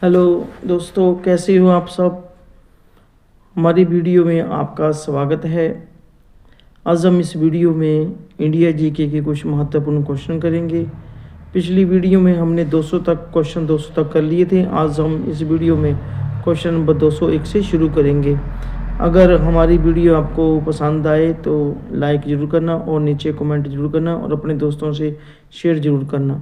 Hello दोस्तों, कैसे हो आप सब। हमारी वीडियो में आपका स्वागत है। आज हम इस वीडियो में इंडिया जीके के कुछ महत्वपूर्ण क्वेश्चन करेंगे। पिछली वीडियो में हमने 200 तक क्वेश्चन 200 तक कर लिए थे। आज हम इस वीडियो में क्वेश्चन नंबर 201 से शुरू करेंगे। अगर हमारी वीडियो आपको पसंद आए तो लाइक ज़रूर करना और नीचे कमेंट जरूर करना और अपने दोस्तों से शेयर जरूर करना।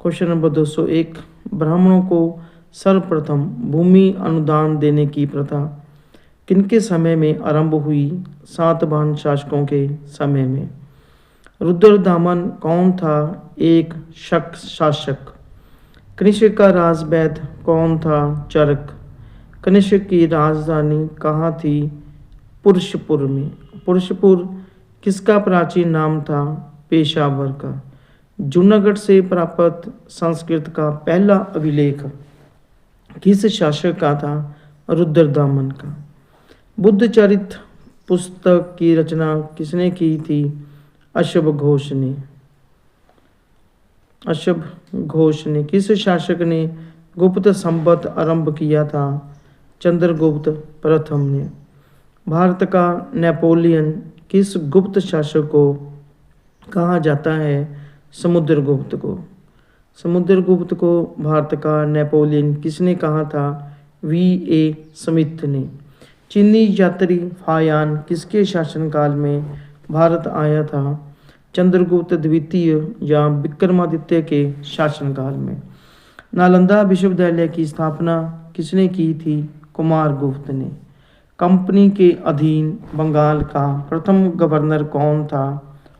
क्वेश्चन नंबर 201, ब्राह्मणों को सर्वप्रथम भूमि अनुदान देने की प्रथा किनके समय में आरंभ हुई? सातवाहन शासकों के समय में। रुद्रदामन कौन था? एक शक शासक। कनिष्क का राजवैद्य कौन था? चरक। कनिष्क की राजधानी कहाँ थी? पुरुषपुर में। पुरुषपुर किसका प्राचीन नाम था? पेशावर का। जूनागढ़ से प्राप्त संस्कृत का पहला अभिलेख किस शासक का था? रुद्रदामन का। बुद्ध चरित पुस्तक की रचना किसने की थी? अशब घोष ने। अशब घोष ने। किस शासक ने गुप्त संवत आरंभ किया था? चंद्रगुप्त प्रथम ने। भारत का नेपोलियन किस गुप्त शासक को कहा जाता है? समुद्रगुप्त को। समुद्रगुप्त को भारत का नेपोलियन किसने कहा था? V.A. स्मिथ ने। चीनी यात्री फायान किसके शासनकाल में भारत आया था? चंद्रगुप्त द्वितीय या विक्रमादित्य के शासनकाल में। नालंदा विश्वविद्यालय की स्थापना किसने की थी? कुमारगुप्त ने। कंपनी के अधीन बंगाल का प्रथम गवर्नर कौन था?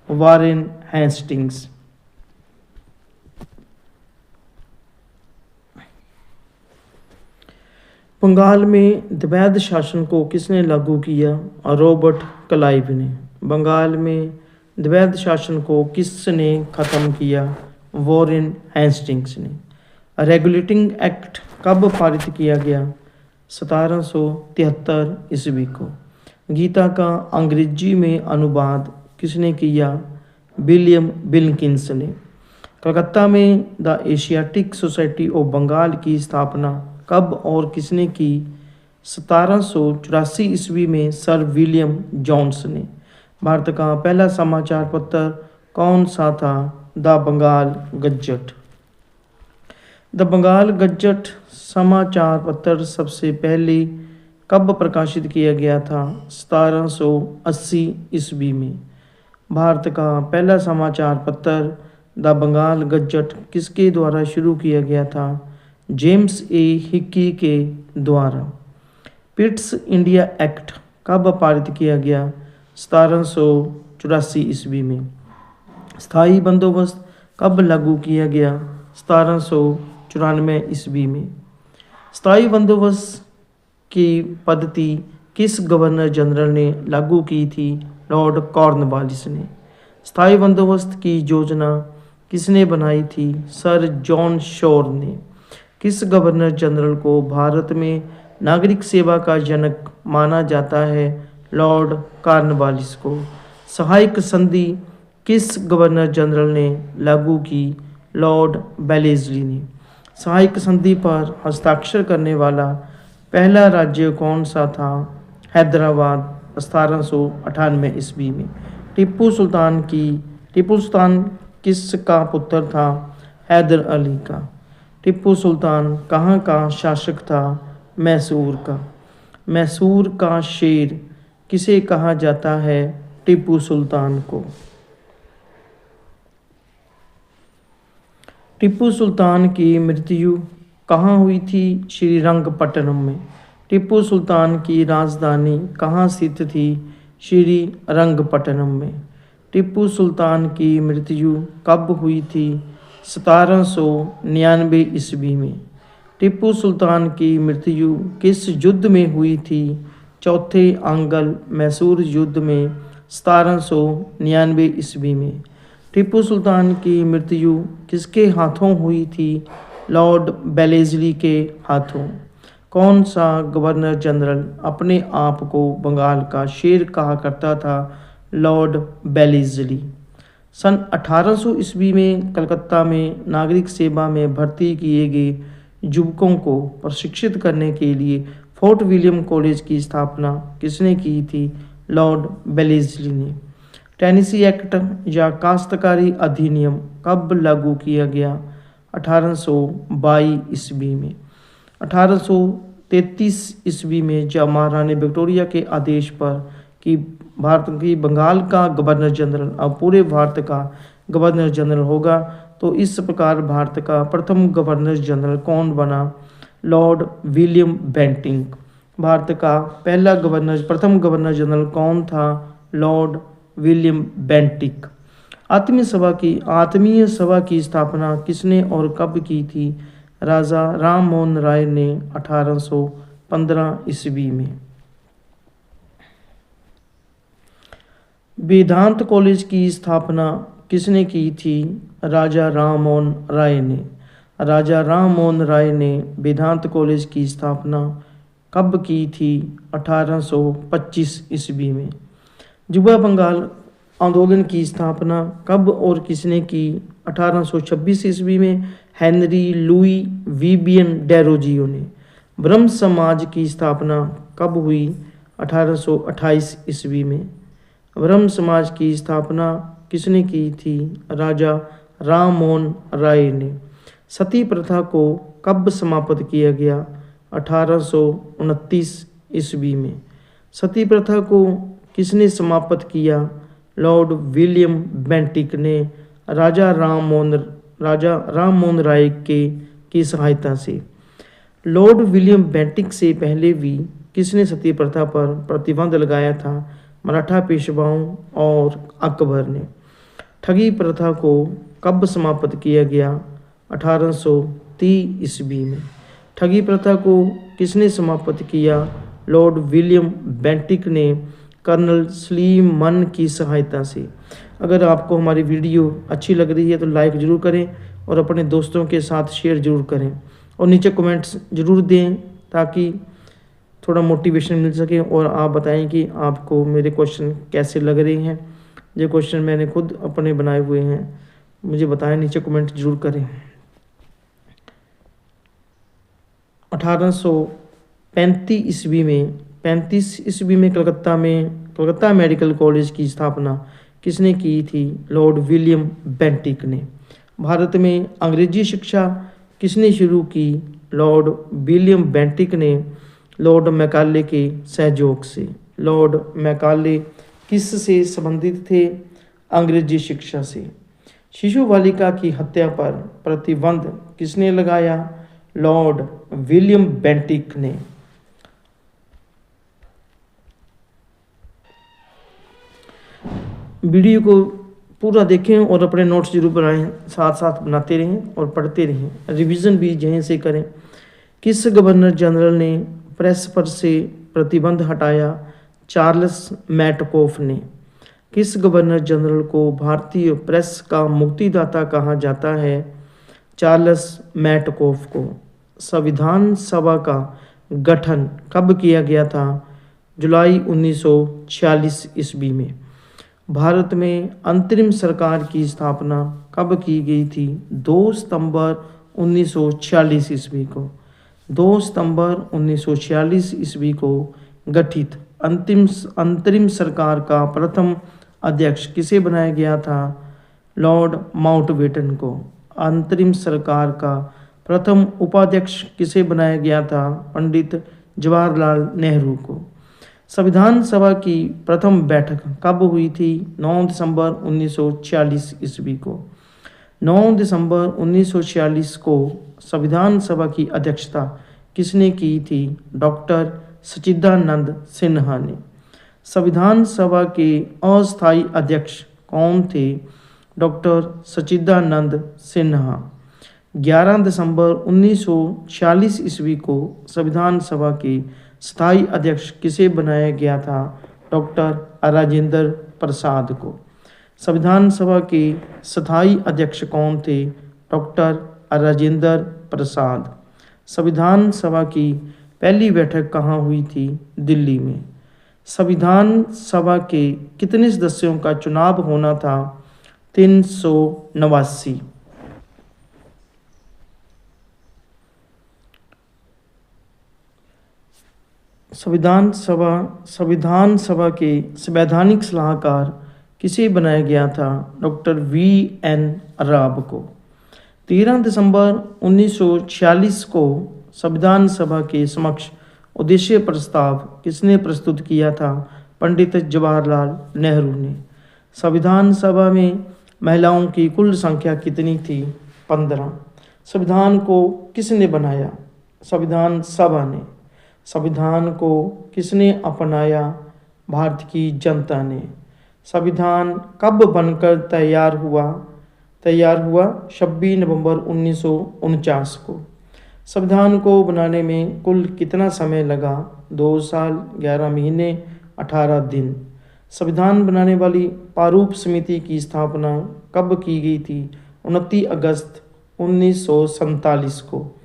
Warren Hastings. बंगाल में द्वैध शासन को किसने लागू किया? रॉबर्ट क्लाइव ने। बंगाल में द्वैध शासन को किसने खत्म किया? वॉरेन हेस्टिंग्स ने। रेगुलेटिंग एक्ट कब पारित किया गया? 1773 ईस्वी को। गीता का अंग्रेजी में अनुवाद किसने किया? विलियम विल्किंस ने। कलकत्ता में the Asiatic Society of Bengal की स्थापना कब और किसने की? 1784 ईस्वी में सर विलियम जोन्स ने। भारत का पहला समाचार पत्र कौन सा था? द बंगाल गज्जट। द बंगाल गज्जट समाचार पत्र सबसे पहले कब प्रकाशित किया गया था? 1780 ईस्वी में। भारत का पहला समाचार पत्र द बंगाल गज्जट किसके द्वारा शुरू किया गया था? जेम्स ए हिक्की के द्वारा। पिट्स इंडिया एक्ट कब पारित किया गया? 1784 ईस्वी में। स्थायी बंदोबस्त कब लागू किया गया? 1794 ईस्वी में। स्थायी बंदोबस्त की पद्धति किस गवर्नर जनरल ने लागू की थी? लॉर्ड कॉर्नवालिस ने। स्थायी बंदोबस्त की योजना किसने बनाई थी? सर जॉन शोर ने। किस गवर्नर जनरल को भारत में नागरिक सेवा का जनक माना जाता है? लॉर्ड कॉर्नवालिस को। सहायक संधि किस गवर्नर जनरल ने लागू की? लॉर्ड वेलेस्ली ने। सहायक संधि पर हस्ताक्षर करने वाला पहला राज्य कौन सा था? हैदराबाद 1798 ईस्वी में। टीपू सुल्तान किसका पुत्र था? हैदर अली का। टीपू सुल्तान कहाँ का शासक था? मैसूर का। मैसूर का शेर किसे कहा जाता है? टीपू सुल्तान को। टीपू सुल्तान की मृत्यु कहाँ हुई थी? श्रीरंगपट्टनम में। टीपू सुल्तान की राजधानी कहाँ स्थित थी? श्रीरंगपट्टनम में। टीपू सुल्तान की मृत्यु कब हुई थी? 1799 ईस्वी में। टीपू सुल्तान की मृत्यु किस युद्ध में हुई थी? चौथे आंग्ल मैसूर युद्ध में 1799 ईस्वी में। टीपू सुल्तान की मृत्यु किसके हाथों हुई थी? लॉर्ड वेलेस्ली के हाथों। कौन सा गवर्नर जनरल अपने आप को बंगाल का शेर कहा करता था? Lord Wellesley. सन 1800 ईस्वी में कलकत्ता में नागरिक सेवा में भर्ती किए गए युवकों को प्रशिक्षित करने के लिए फोर्ट विलियम कॉलेज की स्थापना किसने की थी? लॉर्ड वेलेस्ली ने। टेनेसी एक्ट या काश्तकारी अधिनियम कब लागू किया गया? 1822 ईस्वी में। 1833 ईस्वी में जब महारानी विक्टोरिया के आदेश पर कि भारत की बंगाल का गवर्नर जनरल अब पूरे भारत का गवर्नर जनरल होगा, तो इस प्रकार भारत का प्रथम गवर्नर जनरल कौन बना? Lord William Bentinck. भारत का प्रथम गवर्नर जनरल कौन था? Lord William Bentinck. आत्मीय सभा की स्थापना किसने और कब की थी? राजा राम मोहन राय ने 1815 ईस्वी में। वेदांत कॉलेज की स्थापना किसने की थी? राजा राम मोहन राय ने। राजा राम मोहन राय ने वेदांत कॉलेज की स्थापना कब की थी? 1825 ईस्वी में। युवा बंगाल आंदोलन की स्थापना कब और किसने की? 1826 ईस्वी में हेनरी लुई विबियन डेरोजियो ने। ब्रह्म समाज की स्थापना कब हुई? 1828 ईस्वी में। ब्रह्म समाज की स्थापना किसने की थी? राजा राम मोहन राय ने। सती प्रथा को कब समाप्त किया गया? 1829 ईस्वी में। सती प्रथा को किसने समाप्त किया? लॉर्ड विलियम बेंटिक ने राजा राम मोहन राय की सहायता से। लॉर्ड विलियम बेंटिक से पहले भी किसने सती प्रथा पर प्रतिबंध लगाया था? मराठा पेशवाओं और अकबर ने। ठगी प्रथा को कब समाप्त किया गया? 1830 ईस्वी में। ठगी प्रथा को किसने समाप्त किया? लॉर्ड विलियम बेंटिक ने कर्नल स्लीमन की सहायता से। अगर आपको हमारी वीडियो अच्छी लग रही है तो लाइक ज़रूर करें और अपने दोस्तों के साथ शेयर ज़रूर करें और नीचे कमेंट्स ज़रूर दें ताकि थोड़ा मोटिवेशन मिल सके और आप बताएं कि आपको मेरे क्वेश्चन कैसे लग रहे हैं। ये क्वेश्चन मैंने खुद अपने बनाए हुए हैं, मुझे बताएं, नीचे कमेंट ज़रूर करें। 1835 ईस्वी में कलकत्ता मेडिकल कॉलेज की स्थापना किसने की थी? लॉर्ड विलियम बेंटिक ने। भारत में अंग्रेजी शिक्षा किसने शुरू की? लॉर्ड विलियम बेंटिक ने लॉर्ड मैकाले के सहयोग से। लॉर्ड मैकाले किस से संबंधित थे? अंग्रेजी शिक्षा से। शिशु बालिका की हत्या पर प्रतिबंध किसने लगाया? लॉर्ड विलियम बेंटिक ने। वीडियो को पूरा देखें और अपने नोट्स जरूर बनाएं, साथ साथ बनाते रहें और पढ़ते रहें, रिवीजन भी जहीं से करें। किस गवर्नर जनरल ने प्रेस पर से प्रतिबंध हटाया? चार्ल्स मैटकॉफ ने। किस गवर्नर जनरल को भारतीय प्रेस का मुक्तिदाता कहा जाता है? चार्ल्स मैटकॉफ को। संविधान सभा का गठन कब किया गया था? जुलाई 1946 ईस्वी में। भारत में अंतरिम सरकार की स्थापना कब की गई थी? 2 सितंबर 1946 ईस्वी को। 2 सितंबर 1946 ईस्वी को गठित अंतरिम सरकार का प्रथम अध्यक्ष किसे बनाया गया था? लॉर्ड माउंटबेटन को। अंतरिम सरकार का प्रथम उपाध्यक्ष किसे बनाया गया था? पंडित जवाहरलाल नेहरू को। संविधान सभा की प्रथम बैठक कब हुई थी? 9 दिसंबर 1946 ईस्वी को। 9 दिसंबर 1946 को संविधान सभा की अध्यक्षता किसने की थी? डॉक्टर सच्चिदानंद सिन्हा ने। संविधान सभा के अस्थायी अध्यक्ष कौन थे? डॉक्टर सच्चिदानंद सिन्हा। 11 दिसंबर 1946 ईस्वी को संविधान सभा के स्थायी अध्यक्ष किसे बनाया गया था? डॉक्टर राजेंद्र प्रसाद को। संविधान सभा के स्थायी अध्यक्ष कौन थे? डॉक्टर राजेंद्र प्रसाद। संविधान सभा की पहली बैठक कहाँ हुई थी? दिल्ली में। संविधान सभा के कितने सदस्यों का चुनाव होना था? 389। संविधान सभा के संवैधानिक सलाहकार किसे बनाया गया था? Doctor V.N. राव को। 13 दिसंबर 1946 को संविधान सभा के समक्ष उद्देश्य प्रस्ताव किसने प्रस्तुत किया था? पंडित जवाहरलाल नेहरू ने। संविधान सभा में महिलाओं की कुल संख्या कितनी थी? 15। संविधान को किसने बनाया? संविधान सभा ने। संविधान को किसने अपनाया? भारत की जनता ने। संविधान कब बनकर तैयार हुआ? 26 नवंबर 1949 को। संविधान को बनाने में कुल कितना समय लगा? 2 साल 11 महीने 18 दिन। संविधान बनाने वाली प्रारूप समिति की स्थापना कब की गई थी? 29 अगस्त 1947 को।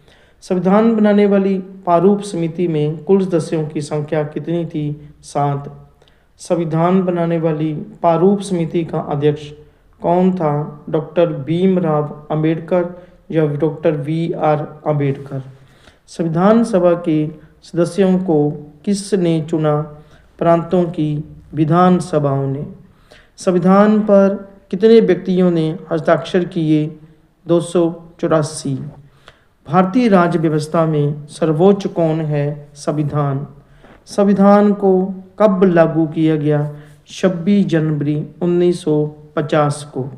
संविधान बनाने वाली प्रारूप समिति में कुल सदस्यों की संख्या कितनी थी? 7। संविधान बनाने वाली प्रारूप समिति का अध्यक्ष कौन था? डॉक्टर भीमराव अंबेडकर या डॉक्टर V.R. अंबेडकर। संविधान सभा के सदस्यों को किसने चुना? प्रांतों की विधानसभाओं ने। संविधान पर कितने व्यक्तियों ने हस्ताक्षर किए? 284। भारतीय राज्य व्यवस्था में सर्वोच्च कौन है? संविधान। संविधान को कब लागू किया गया? 26 जनवरी 1950 को।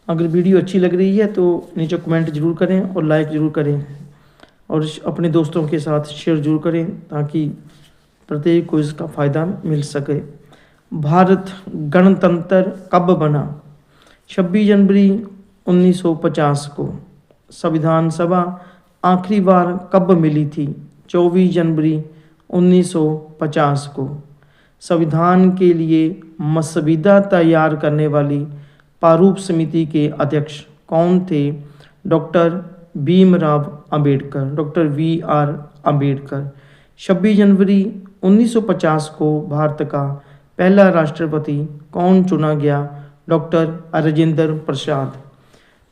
अगर वीडियो अच्छी लग रही है तो नीचे कमेंट जरूर करें और लाइक ज़रूर करें और अपने दोस्तों के साथ शेयर जरूर करें ताकि प्रत्येक को इसका फ़ायदा मिल सके। भारत गणतंत्र कब बना? 26 जनवरी 1950 को। संविधान सभा आखिरी बार कब मिली थी? 24 जनवरी 1950 को। संविधान के लिए मसविदा तैयार करने वाली प्रारूप समिति के अध्यक्ष कौन थे? Doctor Bhimrao Ambedkar, doctor V.R. Ambedkar. 26 जनवरी 1950 को भारत का पहला राष्ट्रपति कौन चुना गया? डॉक्टर राजेंद्र प्रसाद।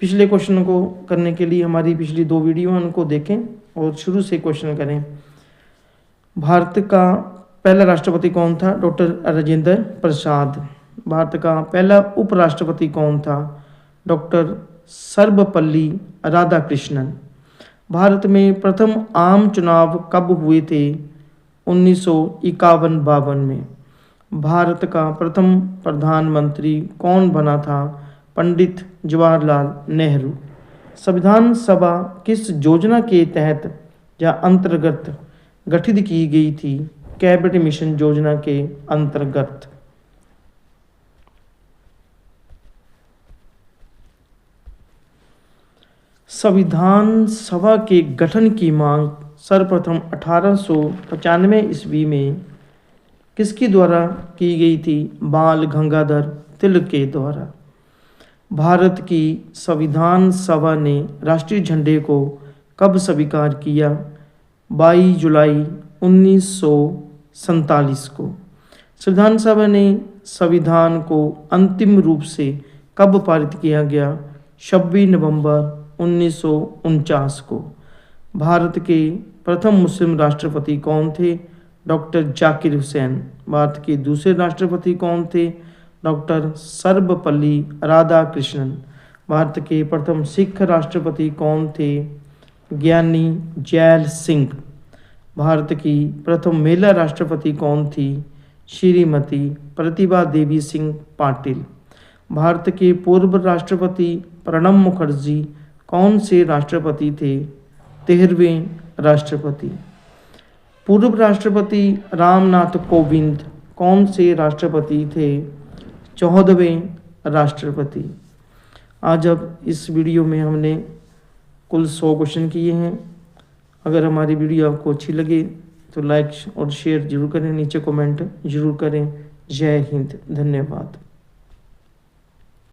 पिछले क्वेश्चन को करने के लिए हमारी पिछली 2 वीडियो उनको देखें और शुरू से क्वेश्चन करें। भारत का पहला राष्ट्रपति कौन था? डॉक्टर राजेंद्र प्रसाद। भारत का पहला उपराष्ट्रपति कौन था? डॉक्टर सर्वपल्ली राधाकृष्णन। भारत में प्रथम आम चुनाव कब हुए थे? 1951-52 में। भारत का प्रथम प्रधानमंत्री कौन बना था? पंडित जवाहरलाल नेहरू। संविधान सभा किस योजना के तहत या अंतर्गत गठित की गई थी? कैबिनेट मिशन योजना के अंतर्गत। संविधान सभा के गठन की मांग सर्वप्रथम 1895 ईस्वी में किसके द्वारा की गई थी? बाल गंगाधर तिलक के द्वारा। भारत की संविधान सभा ने राष्ट्रीय झंडे को कब स्वीकार किया? 22 जुलाई 1947 को। संविधान सभा ने संविधान को अंतिम रूप से कब पारित किया गया? 26 नवंबर 1949 को। भारत के प्रथम मुस्लिम राष्ट्रपति कौन थे? डॉक्टर जाकिर हुसैन। भारत के दूसरे राष्ट्रपति कौन थे? डॉक्टर सर्वपल्ली राधाकृष्णन। भारत के प्रथम सिख राष्ट्रपति कौन थे? ज्ञानी जैल सिंह। भारत की प्रथम महिला राष्ट्रपति कौन थी? श्रीमती प्रतिभा देवी सिंह पाटिल। भारत के पूर्व राष्ट्रपति प्रणब मुखर्जी कौन से राष्ट्रपति थे? 13वें राष्ट्रपति। पूर्व राष्ट्रपति रामनाथ कोविंद कौन से राष्ट्रपति थे? 14वें राष्ट्रपति। आज अब इस वीडियो में हमने कुल 100 क्वेश्चन किए हैं। अगर हमारी वीडियो आपको अच्छी लगे तो लाइक और शेयर जरूर करें, नीचे कमेंट जरूर करें। जय हिंद, धन्यवाद।